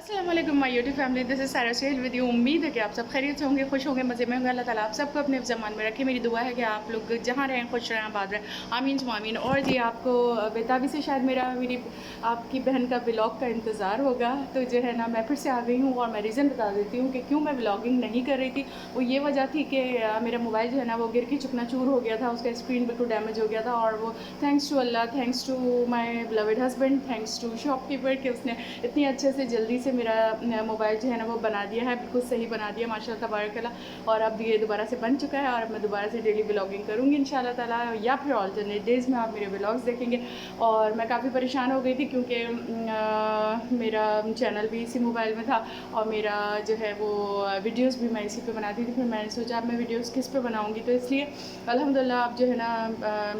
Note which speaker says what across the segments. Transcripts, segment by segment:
Speaker 1: अस्सलामुअलैकुम my YouTube family, this is सारा Suhail with you. उम्मीद है कि आप सब खैरियत से होंगे, खुश होंगे, मज़े में होंगे। अल्लाह ताला आप सबको अपने ज़मान में रखे। मेरी दुआ है कि आप लोग जहाँ रहें खुश रहें, आबाद रहें, आमीन सुम्मा आमीन। और जी आपको बेताबी से शायद मेरी आपकी बहन का व्लॉग का इंतज़ार होगा, तो जो है ना मैं फिर से आ गई हूँ। और मैं रीज़न बता देती हूँ कि क्यों मैं व्लॉगिंग नहीं कर रही थी। वो ये वजह थी कि मेरा मोबाइल जो है ना वो गिर के चकनाचूर हो गया था, उसका स्क्रीन बिल्कुल डैमेज हो गया था। और वो thanks to Allah, thanks to my beloved husband, thanks to shopkeeper कि उसने इतनी अच्छे से जल्दी से मेरा मोबाइल जो है ना वो बना दिया है, बिल्कुल सही बना दिया माशाल्लाह तबारकल्लाह। और अब ये दोबारा से बन चुका है और अब मैं दोबारा से डेली व्लॉगिंग करूँगी इंशाल्लाह ताला, या फिर अल्टरनेट डेज़ में आप मेरे व्लॉग्स देखेंगे। और मैं काफ़ी परेशान हो गई थी क्योंकि मेरा चैनल भी इसी मोबाइल में था और मेरा जो है वो वीडियोस भी मैं इसी पे बनाती थी। फिर मैंने सोचा अब मैं वीडियोस किस पे बनाऊँगी, तो इसलिए अल्हम्दुलिल्लाह आप जो है ना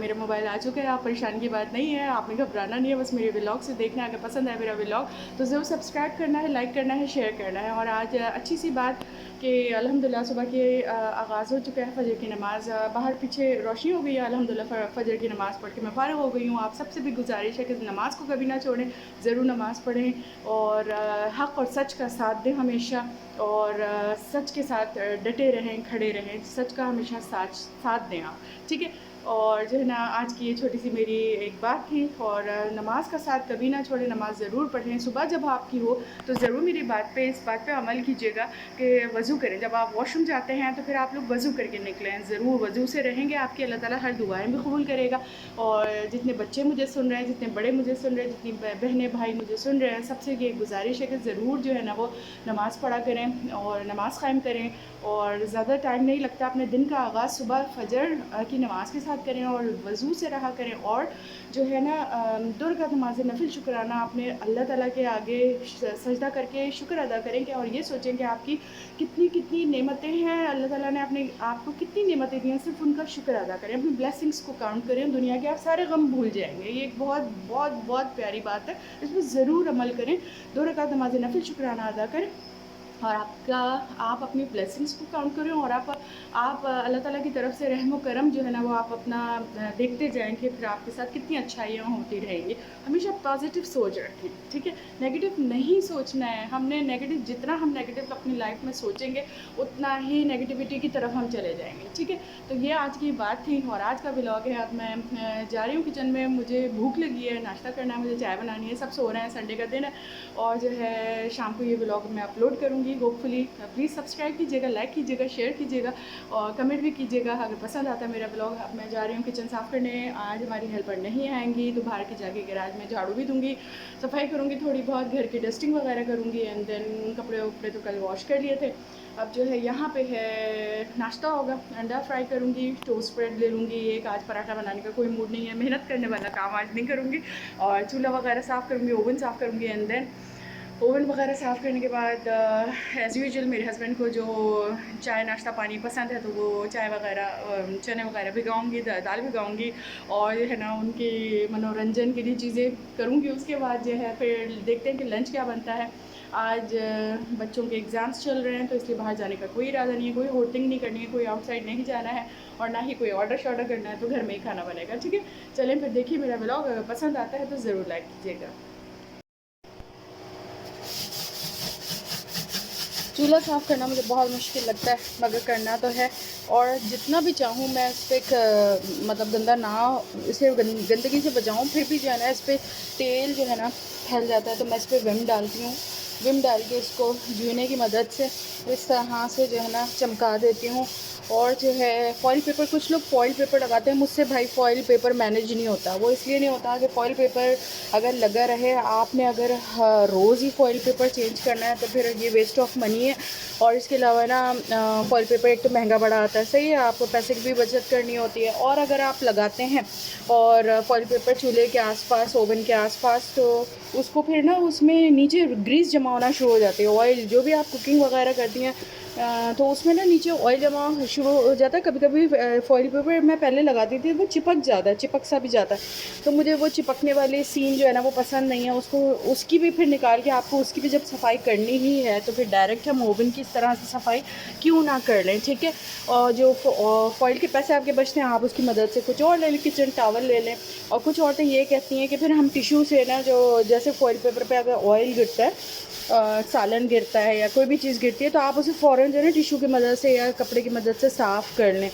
Speaker 1: मेरा मोबाइल आ चुका है। आप परेशान की बात नहीं है, आपने घबराना नहीं है, बस मेरे व्लॉग से देखना है। अगर पसंद आए मेरा व्लॉग तो ज़रूर सब्सक्राइब करना है, लाइक करना है, शेयर करना है। और आज अच्छी सी बात कि अल्हम्दुलिल्लाह सुबह के आगाज़ हो चुका है फ़जर की नमाज़। बाहर पीछे रोशनी हो गई है अल्हम्दुलिल्लाह। फ़जर की नमाज़ पढ़ के मैं फ़ारिग हो गई हूँ। आप सबसे भी गुजारिश है कि नमाज़ को कभी ना छोड़ें, ज़रूर नमाज़ पढ़ें और हक़ और सच का साथ दें हमेशा। और सच के साथ डटे रहें, खड़े रहें, सच का हमेशा साथ दें आप, ठीक है। और जो है ना आज की ये छोटी सी मेरी एक बात थी। और नमाज़ का साथ कभी ना छोड़ें, नमाज़ ज़रूर पढ़ें। सुबह जब आपकी हो तो ज़रूर मेरी इस बात पे अमल कीजिएगा कि वज़ू करें। जब आप वॉशरूम जाते हैं तो फिर आप लोग वज़ू करके निकलें, ज़रूर वज़ू से रहेंगे आपकी अल्लाह ताला हर दुआएं भी कबूल करेगा। और जितने बच्चे मुझे सुन रहे हैं, जितने बड़े मुझे सुन रहे हैं, जितनी बहनें भाई मुझे सुन रहे हैं, सबसे ये गुजारिश है कि ज़रूर जो है ना वो नमाज़ पढ़ा करें और नमाज़ क़ायम करें। और ज़्यादा टाइम नहीं लगता, अपने दिन का आगाज़ सुबह फ़जर की नमाज़ के साथ करें और वज़ू से रहा करें। और जो है ना 2 रकात नमाज़ नफ़िल शुक्राना अपने अल्लाह ताला के आगे सजदा करके शुक्र अदा करें कि, और ये सोचें कि आपकी कितनी कितनी नेमतें हैं, अल्लाह ताला ने अपने आपको कितनी नेमतें दी हैं, सिर्फ़ उनका शुक्र अदा करें, अपनी ब्लेसिंग्स को काउंट करें। दुनिया के आप सारे गम भूल जाएंगे। ये एक बहुत बहुत बहुत प्यारी बात है, इस पर ज़रूर अमल करें। 2 रकात नमाज़ नफ़िल शुक्राना अदा करें और आप अपनी ब्लेसिंग्स को काउंट करें। और आप अल्लाह ताला की तरफ से रहम व करम जो है ना वो आप अपना देखते जाएँ कि फिर आपके साथ कितनी अच्छाइयाँ होती रहेंगी। हमेशा पॉजिटिव सोच रखें, ठीक है। नेगेटिव नहीं सोचना है हमने। नेगेटिव जितना हम नेगेटिव अपनी लाइफ में सोचेंगे उतना ही नेगेटिविटी की तरफ हम चले जाएंगे, ठीक है। तो ये आज की बात थी और आज का व्लॉग है। अब मैं जा रही हूँ किचन में, मुझे भूख लगी है, नाश्ता करना है, मुझे चाय बनानी है, सब सो रहे हैं, संडे का दिन है। और जो है शाम को ये व्लॉग मैं अपलोड करूँगी होपफुली। प्लीज़ सब्सक्राइब कीजिएगा, लाइक कीजिएगा, शेयर कीजिएगा और कमेंट भी कीजिएगा अगर पसंद आता है मेरा ब्लॉग। अब मैं जा रही हूँ किचन साफ़ करने। आज हमारी हेल्पर नहीं आएंगी तो बाहर की जाके गैराज में झाड़ू भी दूँगी, सफाई करूँगी, थोड़ी बहुत घर की डस्टिंग वगैरह करूँगी। एंड देन कपड़े वपड़े तो कल वॉश कर लिए थे। अब जो है यहाँ पे है नाश्ता होगा, अंडा फ्राई करूँगी, टोस्ट ब्रेड ले लूँगी एक। आज पराठा बनाने का कोई मूड नहीं है, मेहनत करने वाला काम आज नहीं करूँगी। और चूल्हा वगैरह साफ़ करूँगी, ओवन साफ़ करूँगी। एंड देन ओवन वगैरह साफ़ करने के बाद एज़ यूजुअल मेरे हस्बैंड को जो चाय नाश्ता पानी पसंद है तो वो चाय वगैरह चने वगैरह भिगाऊँगी, दाल भिगाऊँगी और जो है ना उनके मनोरंजन के लिए चीज़ें करूँगी। उसके बाद जो है फिर देखते हैं कि लंच क्या बनता है। आज बच्चों के एग्ज़ाम्स चल रहे हैं तो इसलिए बाहर जाने का कोई इरादा नहीं है, कोई होटलिंग नहीं करनी है, कोई आउटसाइड नहीं जाना है और ना ही कोई ऑर्डर शॉर्डर करना है, तो घर में ही खाना बनेगा, ठीक है। चलें फिर देखिए मेरा व्लॉग, अगर पसंद आता है तो ज़रूर लाइक कीजिएगा। चूल्हा साफ़ करना मुझे बहुत मुश्किल लगता है मगर करना तो है। और जितना भी चाहूँ मैं इस पर मतलब गंदा ना, इसे गंदगी से बचाऊँ, फिर भी जो है ना इस पर तेल जो है ना फैल जाता है। तो मैं इस पर विम डालती हूँ, विम डाल के इसको जूने की मदद से इस तरह से जो है ना चमका देती हूँ। और जो है फॉइल पेपर, कुछ लोग फॉइल पेपर लगाते हैं, मुझसे भाई फॉइल पेपर मैनेज नहीं होता। वो इसलिए नहीं होता कि फॉइल पेपर अगर लगा रहे, आपने अगर रोज़ ही फॉइल पेपर चेंज करना है तो फिर ये वेस्ट ऑफ मनी है। और इसके अलावा ना फॉइल पेपर एक तो महंगा बड़ा आता है, सही है, आपको पैसे की भी बचत करनी होती है। और अगर आप लगाते हैं और फॉइल पेपर चूल्हे के आसपास, ओवन के आसपास, तो उसको फिर ना उसमें नीचे ग्रीस जमा होना शुरू हो जाती है। ऑयल जो भी आप कुकिंग वगैरह करती हैं तो उसमें ना नीचे ऑयल जमा शुरू हो जाता है। कभी कभी फॉइल पेपर मैं पहले लगाती थी, वो चिपक सा भी जाता है। तो मुझे वो चिपकने वाले सीन जो है ना वो पसंद नहीं है। उसको उसकी भी फिर निकाल के आपको उसकी भी जब सफाई करनी ही है तो फिर डायरेक्ट हम ओवन की इस तरह से सफाई क्यों ना कर लें, ठीक है। और जो फॉइल के पैसे आपके बचते हैं आप उसकी मदद से कुछ और ले लें, किचन टावल ले लें। और कुछ औरतें ये कहती हैं कि फिर हम टिश्यू से ना, जो जैसे फॉइल पेपर पर अगर ऑयल गिरता है सालन गिरता है या कोई भी चीज़ गिरती है तो आप उसे फ़ौरन जो है ना टिशू की मदद से या कपड़े की मदद से साफ़ कर लें।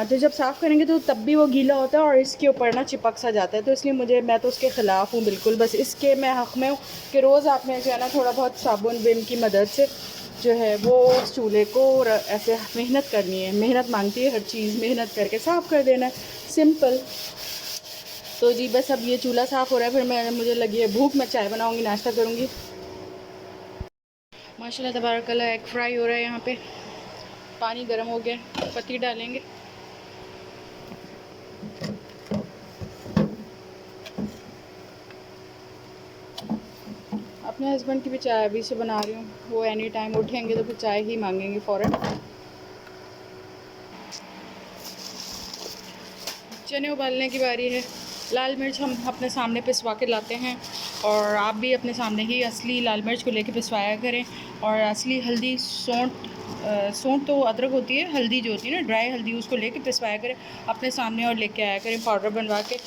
Speaker 1: तो जब साफ़ करेंगे तो तब भी वो गीला होता है और इसके ऊपर ना चिपक सा जाता है, तो इसलिए मैं तो उसके ख़िलाफ़ हूँ बिल्कुल। बस इसके मैं हक़ में हूँ कि रोज़ आपने जो है ना थोड़ा बहुत साबुन विम की मदद से जो है वो उस चूल्हे को ऐसे मेहनत करनी है, मेहनत मांगती है हर चीज़, मेहनत करके साफ़ कर देना है, सिंपल। तो जी बस अब ये चूल्हा साफ़ हो रहा है, फिर मुझे लगी है भूख, मैं चाय बनाऊँगी, नाश्ता करूँगी। माशाल्लाह तबारकल्लाह एग फ्राई हो रहा है यहाँ पे। पानी गर्म हो गया, पत्ती डालेंगे। अपने हस्बैंड की भी चाय अभी से बना रही हूँ, वो एनी टाइम उठेंगे तो फिर चाय ही मांगेंगे फ़ौरन। चने उबालने की बारी है। लाल मिर्च हम अपने सामने पिसवा के लाते हैं और आप भी अपने सामने ही असली लाल मिर्च को लेके पिसवाया करें। और असली हल्दी, सौंठ तो अदरक होती है, हल्दी जो होती है ना ड्राई हल्दी, उसको लेके पिसवाया करें अपने सामने और लेके आया करें पाउडर बनवा के।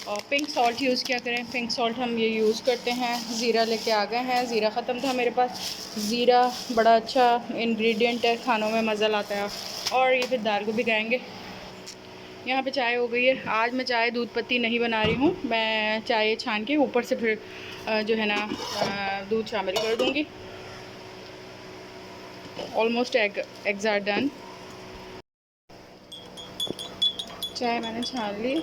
Speaker 1: और पिंक सॉल्ट यूज़ किया करें, पिंक सॉल्ट हम ये यूज़ करते हैं। ज़ीरा लेके आ गए हैं, ज़ीरा ख़त्म था मेरे पास। ज़ीरा बड़ा अच्छा इंग्रेडिएंट है, खानों में मज़ा लाता है। और ये फिर दाल को भिगाएंगे। यहाँ पे चाय हो गई है। आज मैं चाय दूध पत्ती नहीं बना रही हूँ, मैं चाय छान के ऊपर से फिर जो है ना दूध शामिल कर दूँगी। Almost eggs are done. चाय मैंने छान ली।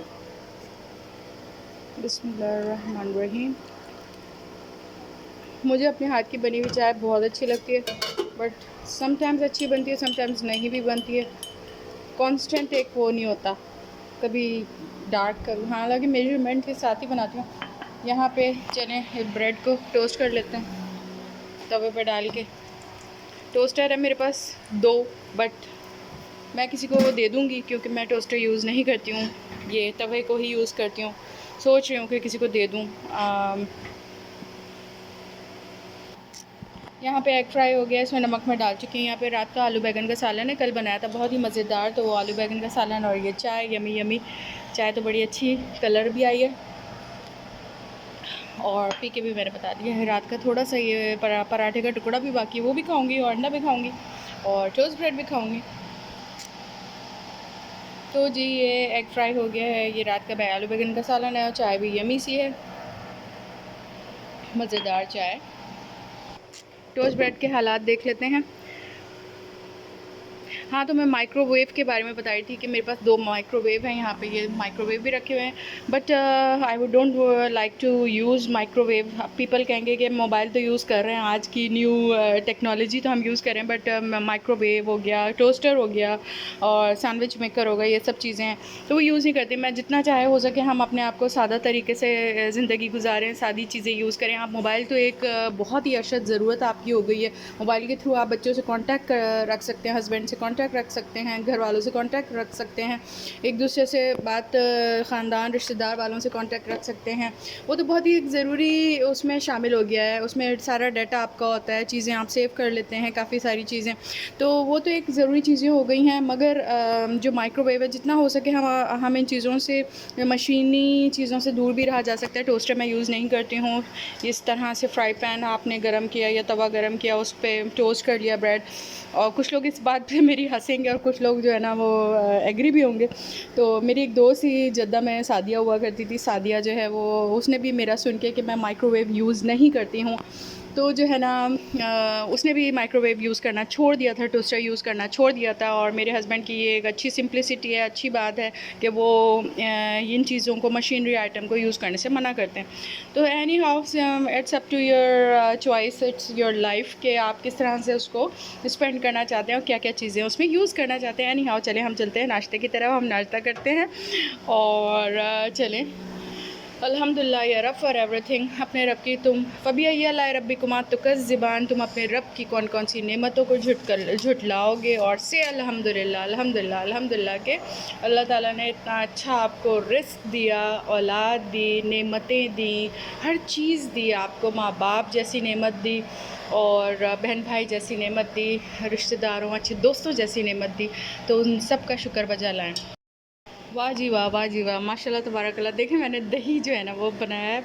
Speaker 1: बिस्मिल्लाहिर्रहमानिर्रहीम। मुझे अपने हाथ की बनी हुई चाय बहुत अच्छी लगती है, बट समटाइम्स अच्छी बनती है, समटाइम्स नहीं भी बनती है। कांस्टेंट एक वो नहीं होता, कभी डार्क कभी, हालांकि मेजरमेंट के साथ ही बनाती हूँ। यहाँ पे चने ब्रेड को टोस्ट कर लेते हैं तवे पे डाल के। टोस्टर है मेरे पास 2, बट मैं किसी को वो दे दूँगी क्योंकि मैं टोस्टर यूज़ नहीं करती हूँ, ये तवे को ही यूज़ करती हूँ। सोच रही हूँ कि किसी को दे दूँ। यहाँ पे एग फ्राई हो गया, इसमें नमक मैं डाल चुकी हूँ। यहाँ पे रात का आलू बैंगन का सालन है, कल बनाया था, बहुत ही मज़ेदार। तो वो आलू बैंगन का सालन और ये चाय, यमी यमी चाय तो बड़ी अच्छी कलर भी आई है और पी के भी मैंने बता दिया है। रात का थोड़ा सा ये पराठे का टुकड़ा भी बाकी, वो भी खाऊंगी और अंडा भी खाऊंगी और टोस्ट ब्रेड भी खाऊंगी। तो जी ये एग फ्राई हो गया है, ये रात का आलू बैंगन का सालन है और चाय भी यमी सी है, मज़ेदार चाय। टोस्ट ब्रेड के हालात देख लेते हैं। हाँ, तो मैं माइक्रोवेव के बारे में बता रही थी कि मेरे पास 2 माइक्रोवेव हैं। यहाँ पे ये माइक्रोवेव भी रखे हुए हैं, but I would don't like to use microwave. People कहेंगे कि मोबाइल तो यूज़ कर रहे हैं, आज की न्यू टेक्नोलॉजी तो हम यूज़ कर रहे हैं, बट माइक्रोवेव हो गया, टोस्टर हो गया और सैंडविच मेकर हो गया, ये सब चीज़ें हैं तो वो यूज़ नहीं करती। मैं जितना चाहे हो सके हम अपने आप को सादा तरीके से ज़िंदगी गुजारें, सादी चीज़ें यूज़ करें। आप मोबाइल तो एक बहुत ही अशद ज़रूरत आपकी हो गई है। मोबाइल के थ्रू आप बच्चों से कॉन्टैक्ट रख सकते हैं, हस्बैंड से कॉन्टैक्ट रख सकते हैं, घर वालों से कांटेक्ट रख सकते हैं, एक दूसरे से बात, ख़ानदान रिश्तेदार वालों से कांटेक्ट रख सकते हैं। वो तो बहुत ही ज़रूरी उसमें शामिल हो गया है, उसमें सारा डाटा आपका होता है, चीज़ें आप सेव कर लेते हैं, काफ़ी सारी चीज़ें, तो वो तो एक ज़रूरी चीज़ें हो गई हैं। मगर जो माइक्रोवेव है, जितना हो सके हम इन चीज़ों से, मशीनी चीज़ों से दूर भी रहा जा सकता है। टोस्टर मैं यूज़ नहीं करती हूँ। इस तरह से फ्राई पैन आपने गर्म किया या तवा गर्म किया, उस पर टोस्ट कर लिया ब्रेड। और कुछ लोग इस बात पे मेरी हंसेंगे और कुछ लोग जो है ना वो एग्री भी होंगे। तो मेरी एक दोस्त ही जद्दा में सादिया हुआ करती थी, सादिया जो है वो, उसने भी मेरा सुन के कि मैं माइक्रोवेव यूज़ नहीं करती हूँ, तो जो है ना उसने भी माइक्रोवेव यूज़ करना छोड़ दिया था, टोस्टर यूज़ करना छोड़ दिया था। और मेरे हस्बैंड की ये एक अच्छी सिंप्लिसिटी है, अच्छी बात है कि वो इन चीज़ों को, मशीनरी आइटम को यूज़ करने से मना करते हैं। तो anyhow it's up to your choice, it's your life कि आप किस तरह से उसको स्पेंड करना चाहते हैं और क्या क्या चीज़ें उसमें यूज़ करना चाहते हैं। एनी हाउ चलें हम चलते हैं नाश्ते की तरफ, हम नाश्ता करते हैं और चलें। अल्हम्दुलिल्लाह या रब फॉर एवरीथिंग। अपने रब की तुम फ़बिय्या ला रब्बिकुमा तुकज़्ज़िबान, तुम अपने रब की कौन कौन सी नेमतों को झुटलाओगे और से अल्हम्दुलिल्लाह अल्हम्दुलिल्लाह अल्हम्दुलिल्लाह के अल्लाह ताला ने इतना अच्छा आपको रिस्क दिया, औलाद दी, नेमतें दी, हर चीज़ दी आपको, माँ बाप जैसी नेमत दी और बहन भाई जैसी नेमत दी, रिश्तेदारों, अच्छे दोस्तों जैसी नेमत दी, तो उन सब का शुक्र बजा लाएँ। वाह जी वाह, वाह जी वाह, माशाल्लाह तबारकल्लाह। देखें मैंने दही जो है ना वो बनाया है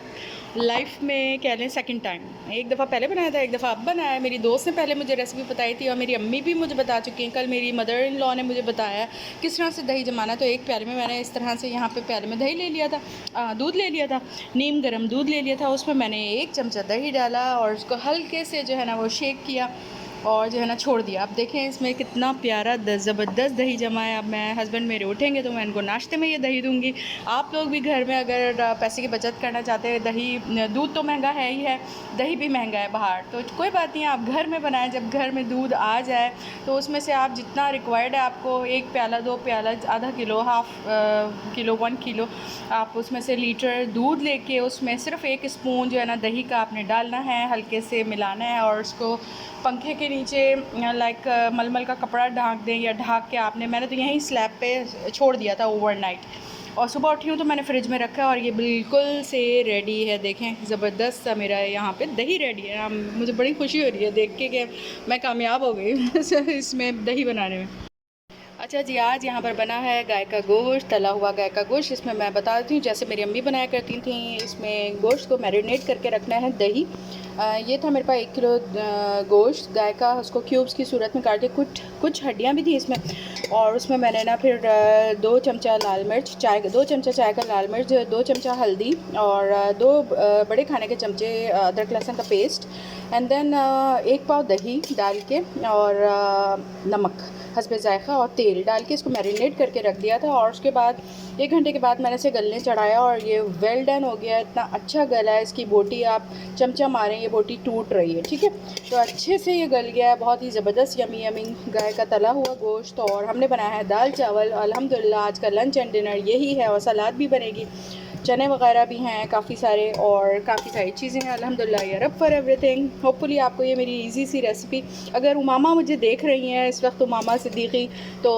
Speaker 1: लाइफ में कह लें सेकंड टाइम। एक दफ़ा पहले बनाया था, एक दफ़ा अब बनाया। मेरी दोस्त ने पहले मुझे रेसिपी बताई थी और मेरी अम्मी भी मुझे बता चुकी हैं। कल मेरी मदर इन लॉ ने मुझे बताया किस तरह से दही जमाना। तो एक प्याले में मैंने इस तरह से यहाँ पे प्याले में दही ले लिया था, दूध ले लिया था, नीम गर्म दूध ले लिया था। उसमें मैंने 1 चमचा दही डाला और उसको हल्के से जो है ना वो शेक किया और जो है ना छोड़ दिया। अब देखें इसमें कितना प्यारा ज़बरदस्त दही जमा है। अब मैं हस्बैंड मेरे उठेंगे तो मैं इनको नाश्ते में ये दही दूंगी। आप लोग भी घर में अगर पैसे की बचत करना चाहते हैं, दही दूध तो महंगा है ही है, दही भी महंगा है बाहर, तो कोई बात नहीं, आप घर में बनाएं। जब घर में दूध आ जाए तो उसमें से आप जितना रिक्वायर्ड है आपको 1 प्याला 2 प्याला आधा किलो हाफ़ किलो 1 किलो आप उसमें से लीटर दूध लेके उसमें सिर्फ 1 स्पून जो है ना दही का आपने डालना है, हल्के से मिलाना है और उसको पंखे के नीचे लाइक मलमल का कपड़ा ढाँक दें या ढाँक के आपने, मैंने तो यहीं स्लैब पे छोड़ दिया था ओवरनाइट और सुबह उठी हूँ तो मैंने फ्रिज में रखा और ये बिल्कुल से रेडी है। देखें ज़बरदस्त सा मेरा यहाँ पे दही रेडी है। मुझे बड़ी खुशी हो रही है देख के कि मैं कामयाब हो गई इसमें दही बनाने में। अच्छा जी, आज यहाँ पर बना है गाय का गोश्त, तला हुआ गाय का गोश्त। इसमें मैं बता देती हूँ जैसे मेरी अम्मी बनाया करती थी। इसमें गोश्त को मैरिनेट करके रखना है दही। ये था मेरे पास 1 किलो गोश्त गाय का, उसको क्यूब्स की सूरत में काट के, कुछ हड्डियाँ भी थी इसमें। और उसमें मैंने ना फिर 2 चमचा लाल मिर्च, 2 चमचा चाय का लाल मिर्च, 2 चमचा हल्दी और 2 बड़े खाने के चमचे अदरक लहसुन का पेस्ट एंड देन 1 पाव दही डाल के और नमक हस्बे ज़ायक़ा और तेल डाल के इसको मैरिनेट करके रख दिया था। और उसके बाद 1 घंटे के बाद मैंने इसे गलने चढ़ाया और ये वेल डन हो गया। इतना अच्छा गला है, इसकी बोटी आप चमचा मारें ये बोटी टूट रही है, ठीक है। तो अच्छे से ये गल गया है, बहुत ही ज़बरदस्त यमी यमी गाय का तला हुआ गोश्त। और हमने बनाया है दाल चावल। अल्हम्दुलिल्लाह आज का लंच एंड डिनर यही है और सलाद भी बनेगी, चने वगैरह भी हैं काफ़ी सारे और काफ़ी सारी चीज़ें हैं। अल्हम्दुलिल्लाह या रब फॉर एवरीथिंग। होपफुली आपको ये मेरी इजी सी रेसिपी, अगर उमामा मुझे देख रही हैं इस वक्त, उमामा सिद्दीकी, तो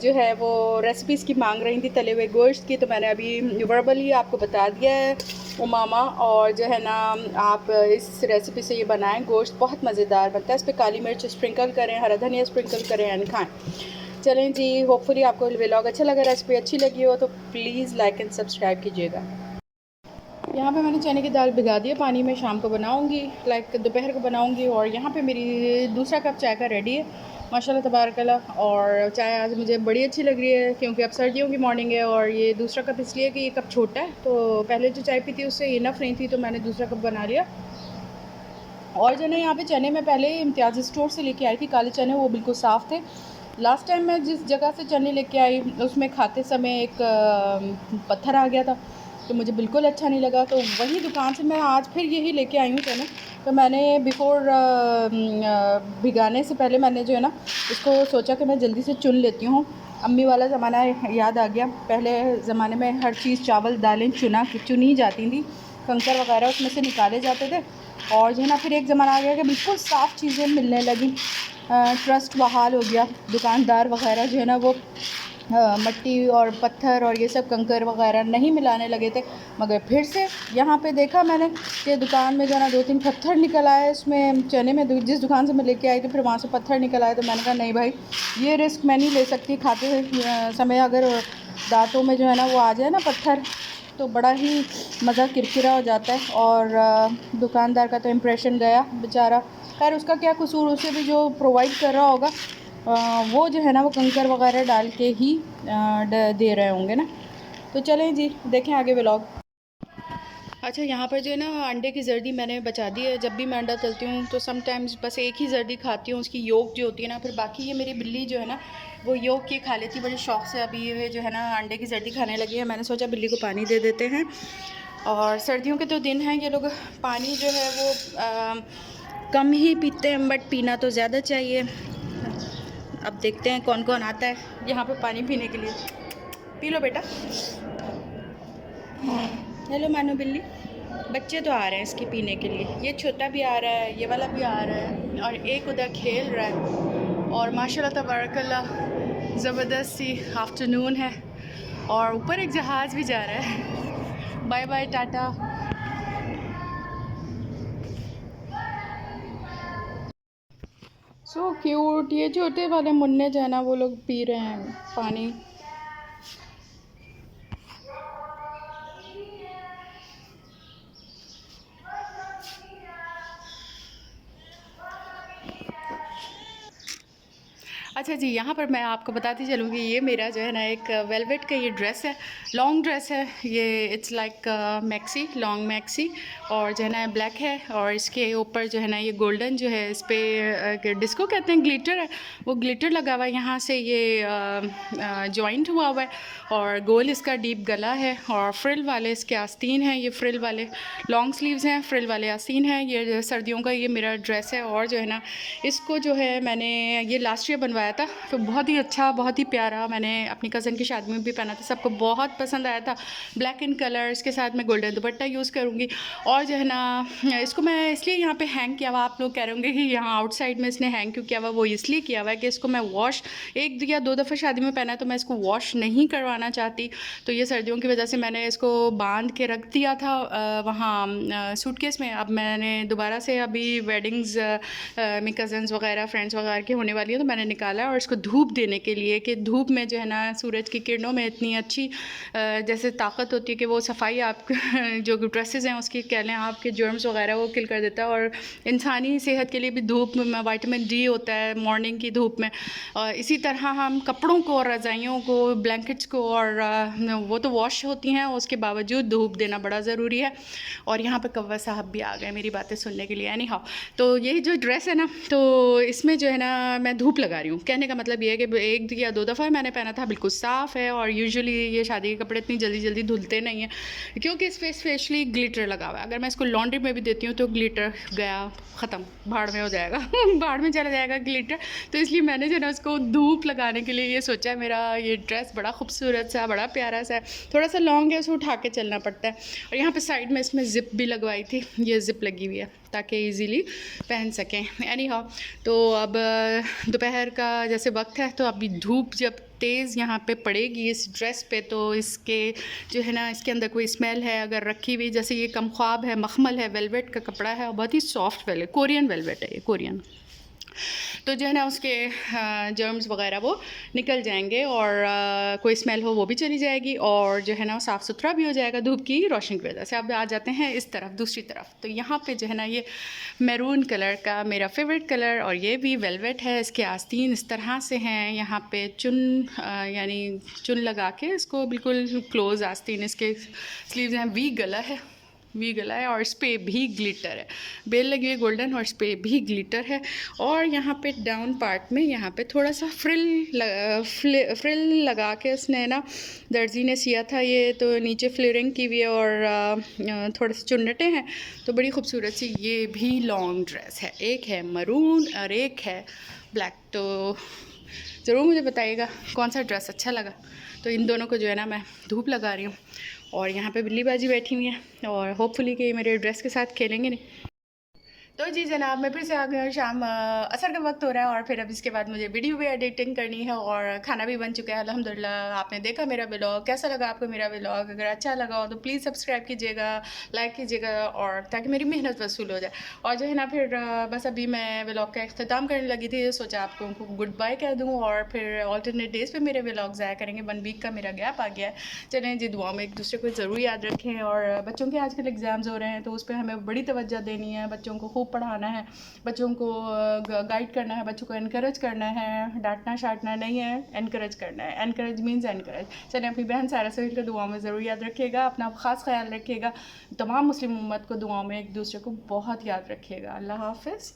Speaker 1: जो है वो रेसिपीज़ की मांग रही थी तले हुए गोश्त की, तो मैंने अभी वर्बली आपको बता दिया है उमामा। और जो है ना आप इस रेसिपी से ये बनाएं, गोश्त बहुत मज़ेदार बनता है। इस पर काली मिर्च स्प्रिंकल करें, हरा धनिया स्प्रिंकल करें एंड खाएँ। चलें जी, होपफुली आपको व्लॉग अच्छा लगा, रेसिपी अच्छी लगी हो तो प्लीज़ लाइक एंड सब्सक्राइब कीजिएगा। यहाँ पे मैंने चने की दाल भिगा दी है पानी में, शाम को बनाऊँगी, लाइक दोपहर को बनाऊँगी। और यहाँ पे मेरी दूसरा कप चाय का रेडी है, माशाल्लाह तबारकल्लाह। और चाय आज मुझे बड़ी अच्छी लग रही है क्योंकि अब सर्दियों की मॉर्निंग है। और ये दूसरा कप इसलिए कि ये कप छोटा है, तो पहले जो चाय पी थी उससे इनफ नहीं थी, तो मैंने दूसरा कप बना लिया। और जो है यहाँ पे चने मैं पहले इम्तियाज़ी स्टोर से लेके आई थी, काले चने, वो बिल्कुल साफ़ थे। लास्ट टाइम मैं जिस जगह से चने लेके आई उसमें खाते समय एक पत्थर आ गया था, तो मुझे बिल्कुल अच्छा नहीं लगा। तो वही दुकान से मैं आज फिर यही लेके आई हूँ चने। तो मैंने बिफ़ोर भिगाने से पहले मैंने जो है ना इसको सोचा कि मैं जल्दी से चुन लेती हूँ। अम्मी वाला ज़माना याद आ गया, पहले ज़माने में हर चीज़ चावल दालें चुनी जाती थी, कंकर वगैरह उसमें से निकाले जाते थे। और जो है ना फिर एक ज़माना आ गया कि बिल्कुल साफ़ चीज़ें मिलने लगी, ट्रस्ट बहाल हो गया। दुकानदार वगैरह जो है ना वो मट्टी और पत्थर और ये सब कंकर वगैरह नहीं मिलाने लगे थे। मगर फिर से यहाँ पे देखा मैंने कि दुकान में जो है ना 2-3 पत्थर निकल आए इसमें चने में, जिस दुकान से मैं लेके आई थी फिर वहाँ से पत्थर निकल आए। तो मैंने कहा नहीं भाई, ये रिस्क मैं नहीं ले सकती। खाते समय अगर दांतों में जो है ना वो आ जाए ना पत्थर, तो बड़ा ही मज़ा किरकिरा हो जाता है। और दुकानदार का तो इम्प्रेशन गया बेचारा। खैर उसका क्या कसूर, उसे भी जो प्रोवाइड कर रहा होगा वो जो है ना वो कंकर वगैरह डाल के ही दे रहे होंगे ना। तो चलें जी, देखें आगे व्लॉग। अच्छा, यहाँ पर जो है ना अंडे की जर्दी मैंने बचा दी है। जब भी मैं अंडा तलती हूँ तो समटाइम्स बस एक ही जर्दी खाती हूँ, उसकी योक जो होती है ना, फिर बाकी ये मेरी बिल्ली जो है ना वो योक की खा लेती बड़े शौक़ से। अभी ये जो है ना अंडे की जर्दी खाने लगी है, मैंने सोचा बिल्ली को पानी दे देते हैं। और सर्दियों के तो दिन हैं, ये लोग पानी जो है वो कम ही पीते हैं, बट पीना तो ज़्यादा चाहिए। अब देखते हैं कौन कौन आता है यहाँ पे पानी पीने के लिए। पी लो बेटा। हेलो मानो बिल्ली। बच्चे तो आ रहे हैं इसके पीने के लिए, ये छोटा भी आ रहा है, ये वाला भी आ रहा है और एक उधर खेल रहा है। और माशाल्लाह तबारकल्लाह ज़बरदस्त सी आफ्टरनून है और ऊपर एक जहाज़ भी जा रहा है। Bye bye, tata. So cute. ये छोटे वाले मुन्ने जो है ना वो लोग पी रहे हैं पानी। अच्छा जी, यहाँ पर मैं आपको बताती चलूँगी, ये मेरा जो है ना एक वेलवेट का ये ड्रेस है, लॉन्ग ड्रेस है ये। It's like maxi, long maxi, और जो है ना ब्लैक है, और इसके ऊपर जो है ना ये गोल्डन जो है इस पर डिस्को कहते हैं, ग्लिटर है, वो ग्लिटर लगा हुआ है। यहाँ से ये जॉइंट हुआ हुआ है, और गोल इसका डीप गला है, और फ्रिल वाले इसके आस्तीन हैं, ये फ्रिल वाले लॉन्ग स्लीव्स हैं, फ्रिल वाले आस्तीन हैं। ये सर्दियों का ये मेरा ड्रेस है, और जो है ना इसको जो है मैंने ये लास्ट ईयर बनवाया था, तो बहुत ही अच्छा, बहुत ही प्यारा। मैंने अपनी कज़न की शादी में भी पहना था, सबको बहुत पसंद आया था। ब्लैक इन कलर, इसके साथ मैं गोल्डन दुपट्टा यूज़ करूँगी। और जो है ना इसको मैं इसलिए यहाँ पे हैंग किया हुआ, आप लोग कह रहे होंगे कि यहाँ आउटसाइड में इसने हैंग क्यों किया हुआ, वो इसलिए किया हुआ है कि इसको मैं वॉश 1 या 2 दफ़ा शादी में पहना है, तो मैं इसको वॉश नहीं करवाना चाहती। तो ये सर्दियों की वजह से मैंने इसको बांध के रख दिया था वहाँ सूटकेस में। अब मैंने दोबारा से अभी वेडिंग्स मेरी कज़न्स वगैरह, फ्रेंड्स वगैरह की होने वाली है, तो मैंने निकाला है। और इसको धूप देने के लिए, कि धूप में जो है ना सूरज की किरणों में इतनी अच्छी जैसे ताकत होती है कि वो सफाई आप जो ड्रेसेस हैं उसकी कह लें, आपके जर्म्स वगैरह वो किल कर देता है। और इंसानी सेहत के लिए भी धूप में विटामिन डी होता है मॉर्निंग की धूप में। और इसी तरह हम कपड़ों को और रज़ाइयों को, ब्लैंकेट्स को, और वो तो वॉश होती हैं, उसके बावजूद धूप देना बड़ा ज़रूरी है। और यहाँ पे कव्वा साहब भी आ गए मेरी बातें सुनने के लिए। एनी हाउ, तो ये जो ड्रेस है ना, तो इसमें जो है ना मैं धूप लगा रही हूँ। कहने का मतलब ये है कि 1 या 2 दफ़ा मैंने पहना था, बिल्कुल साफ़ है। और यूजुअली ये शादी के कपड़े इतनी जल्दी जल्दी धुलते नहीं हैं, क्योंकि इस पर स्पेशली ग्लिटर लगा हुआ है। अगर मैं इसको लॉन्ड्री में भी देती हूँ तो ग्लिटर गया, ख़त्म, भाड़ में हो जाएगा भाड़ में चला जाएगा ग्लिटर। तो इसलिए मैंने जो ना उसको धूप लगाने के लिए ये सोचा है। मेरा ये ड्रेस बड़ा खूबसूरत सा, बड़ा प्यारा सा है, थोड़ा सा लॉन्ग है, उसको उठा के चलना पड़ता है। और यहाँ पे साइड में इसमें ज़िप भी लगवाई थी, ये ज़िप लगी हुई है ताकि इजीली पहन सकें। एनी हाउ, तो अब दोपहर का जैसे वक्त है, तो अभी धूप जब तेज़ यहाँ पे पड़ेगी इस ड्रेस पे, तो इसके जो है ना इसके अंदर कोई स्मेल है अगर रखी हुई, जैसे ये कम ख्वाब है, मखमल है, वेलवेट का कपड़ा है, और बहुत ही सॉफ्ट वेलवेट, कोरियन वेलवेट है ये, कोरियन। तो जो है ना उसके जर्म्स वगैरह वो निकल जाएंगे, और कोई स्मेल हो वो भी चली जाएगी, और जो है ना साफ़ सुथरा भी हो जाएगा धूप की रोशनी की वजह से। अब आ जाते हैं इस तरफ, दूसरी तरफ। तो यहाँ पे जो है ना ये मैरून कलर का मेरा फेवरेट कलर, और ये भी वेलवेट है। इसके आस्तीन इस तरह से हैं, यहाँ पे चुन यानी चुन लगा के इसको बिल्कुल क्लोज आस्तीन, इसके स्लीव्स हैं, वी गला है, वी गला है, और इस पर भी ग्लिटर है, बेल लगी हुई गोल्डन, और इस पर भी ग्लिटर है। और यहाँ पे डाउन पार्ट में यहाँ पे थोड़ा सा फ्रिल लगा के उसने ना दर्जी ने सिया था ये, तो नीचे फ्लेयरिंग की हुई है, और थोड़े से चुन्नटे हैं, तो बड़ी खूबसूरत सी ये भी लॉन्ग ड्रेस है। एक है मरून और एक है ब्लैक। तो ज़रूर मुझे बताइएगा कौन सा ड्रेस अच्छा लगा। तो इन दोनों को जो है ना मैं धूप लगा रही हूँ, और यहाँ पे बिल्ली बाजी बैठी हुई है, और होपफुली कि मेरे ड्रेस के साथ खेलेंगे नहीं। तो जी जनाब, मैं फिर से आ गई हूँ। शाम असर का वक्त हो रहा है, और फिर अब इसके बाद मुझे वीडियो भी एडिटिंग करनी है, और खाना भी बन चुका है अल्हम्दुलिल्लाह। आपने देखा मेरा व्लॉग, कैसा लगा आपको मेरा व्लॉग? अगर अच्छा लगा हो तो प्लीज़ सब्सक्राइब कीजिएगा, लाइक कीजिएगा, और ताकि मेरी मेहनत वसूल हो जाए। और जो है ना फिर बस अभी मैं व्लॉग का अख्ताम करने लगी थी, सोचा आपको गुड बाय कह दूँ, और फिर ऑल्टरनेट डेज़ पर मेरे व्लॉग्स आया करेंगे। 1 वीक का मेरा गैप आ गया है। चलें जी, दुआ में एक दूसरे को ज़रूर याद रखें। और बच्चों के आजकल एग्ज़ाम्स हो रहे हैं, तो उस पर हमें बड़ी तवज्जो देनी है, बच्चों को खूब पढ़ाना है, बच्चों को गाइड करना है, बच्चों को इनकरेज करना है, डांटना शाटना नहीं है, इनकरेज करना है। Encourage means encourage. चलें, अपनी बहन सारा सोहेल को दुआओं में ज़रूर याद रखिएगा, अपना ख़ास ख्याल रखिएगा, तमाम मुस्लिम उम्मत को दुआओं में एक दूसरे को बहुत याद रखिएगा। अल्लाह हाफ़िज़।